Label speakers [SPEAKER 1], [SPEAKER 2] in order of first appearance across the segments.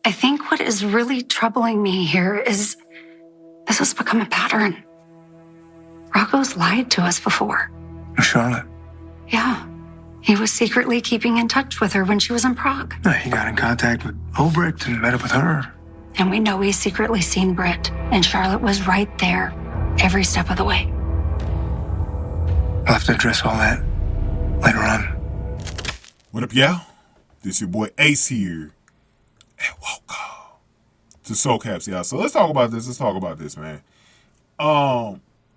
[SPEAKER 1] I think what is really troubling me here is this has become a pattern. Rocco's lied to us before.
[SPEAKER 2] Charlotte?
[SPEAKER 1] Yeah. He was secretly keeping in touch with her when she was in Prague.
[SPEAKER 2] He got in contact with Obrecht and met up with her.
[SPEAKER 1] And we know he's secretly seen Britt, and Charlotte was right there every step of the way.
[SPEAKER 2] I'll have to address all that later on.
[SPEAKER 3] What up, y'all? This your boy Ace here. And welcome to Soul Caps, y'all. So let's talk about this. Man.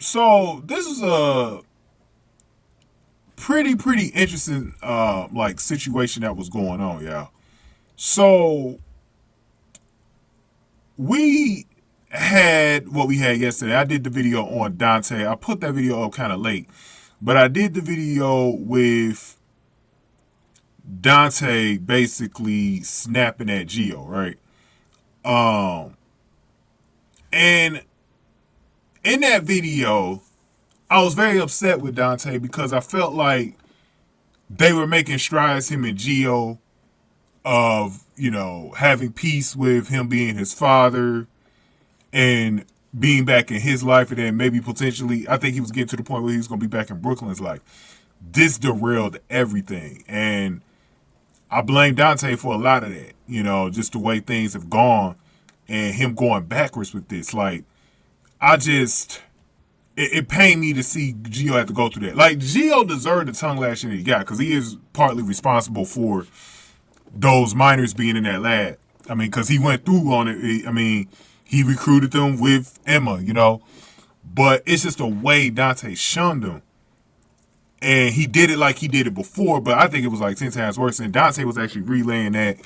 [SPEAKER 3] So this is a pretty interesting like situation that was going on, y'all. So we had what we had yesterday. I did the video on Dante. I put that video up kind of late, but I did the video with Dante basically snapping at Gio, right? And in that video, I was very upset with Dante because I felt like they were making strides, him and Gio, of, having peace with him being his father and being back in his life, and then maybe potentially, I think he was getting to the point where he was going to be back in Brooklyn's life. This derailed everything, and I blame Dante for a lot of that, just the way things have gone and him going backwards with this. Like, it pained me to see Gio have to go through that. Like, Gio deserved the tongue lashing that he got because he is partly responsible for those minors being in that lab. I mean, because he went through on it. I mean, he recruited them with Emma, But it's just the way Dante shunned them. And he did it like he did it before, but I think it was like 10 times worse. And Dante was actually relaying that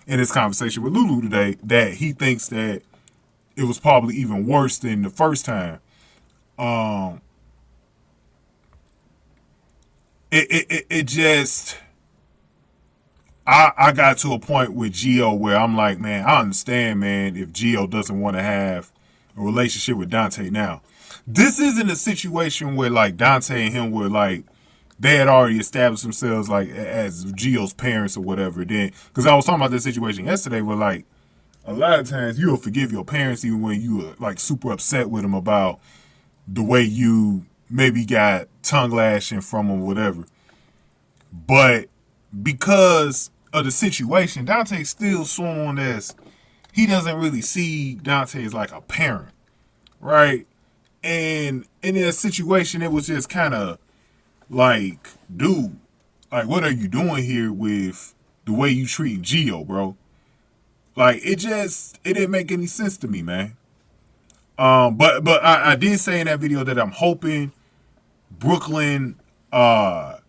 [SPEAKER 3] in his conversation with Lulu today, that he thinks that it was probably even worse than the first time. It just, I got to a point with Gio where I'm like, man, I understand, man, if Gio doesn't want to have a relationship with Dante now. This isn't a situation where like Dante and him were like, they had already established themselves like as Gio's parents or whatever. Then, because I was talking about this situation yesterday where like a lot of times you'll forgive your parents even when you were like super upset with them about the way you maybe got tongue lashing from them or whatever. But because of the situation, Dante's still shown as he doesn't really see Dante as like a parent, right? And in that situation, it was just kind of like, dude, like, what are you doing here with the way you treat Gio, bro? Like, it didn't make any sense to me, man. But I did say in that video that I'm hoping Brooklyn, that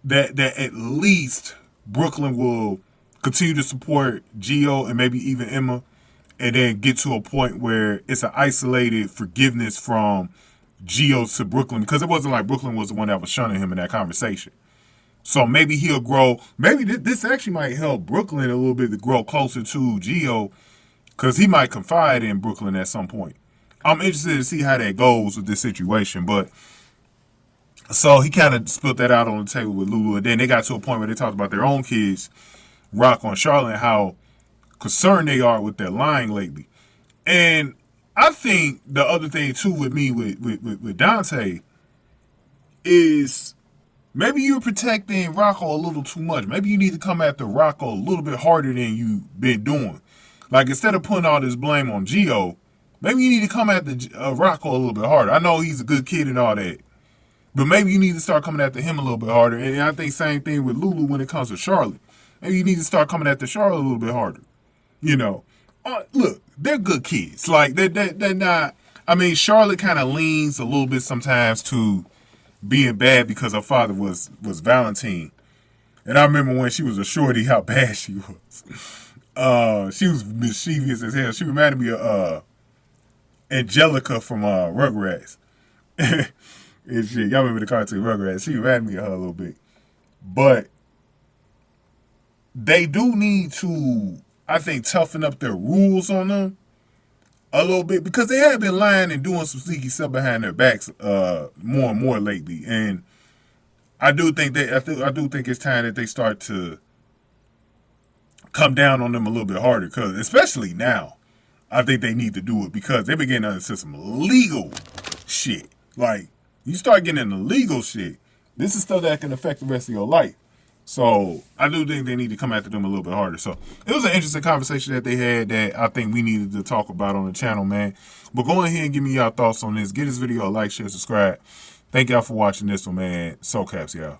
[SPEAKER 3] at least Brooklyn will continue to support Gio and maybe even Emma, and then get to a point where it's an isolated forgiveness from Gio to Brooklyn, because it wasn't like Brooklyn was the one that was shunning him in that conversation. So maybe he'll grow. Maybe this actually might help Brooklyn a little bit to grow closer to Gio, because he might confide in Brooklyn at some point. I'm interested to see how that goes with this situation. But so he kind of spilled that out on the table with Lulu, and then they got to a point where they talked about their own kids, Rocco and Charlotte, and how concerned they are with their lying lately. And I think the other thing too with me with Dante is maybe you're protecting Rocco a little too much. Maybe you need to come after Rocco a little bit harder than you've been doing. Like, instead of putting all this blame on Gio, maybe you need to come after Rocco a little bit harder. I know he's a good kid and all that, but maybe you need to start coming after him a little bit harder. And I think same thing with Lulu when it comes to Charlotte. Maybe you need to start coming after Charlotte a little bit harder. Look, they're good kids. Like, they're not. I mean, Charlotte kind of leans a little bit sometimes to being bad because her father was Valentine. And I remember when she was a shorty, how bad she was. She was mischievous as hell. She reminded me of Angelica from Rugrats. And shit, y'all remember the cartoon Rugrats? She reminded me of her a little bit. But they do need to, I think, toughen up their rules on them a little bit, because they have been lying and doing some sneaky stuff behind their backs more and more lately. And I do think it's time that they start to come down on them a little bit harder, because especially now, I think they need to do it because they been getting into some legal shit. Like, you start getting into legal shit, this is stuff that can affect the rest of your life. So I do think they need to come after them a little bit harder. So it was an interesting conversation that they had that I think we needed to talk about on the channel, man. But go ahead and give me y'all thoughts on this. Give this video a like, share, subscribe. Thank y'all for watching this one, man. So caps, y'all.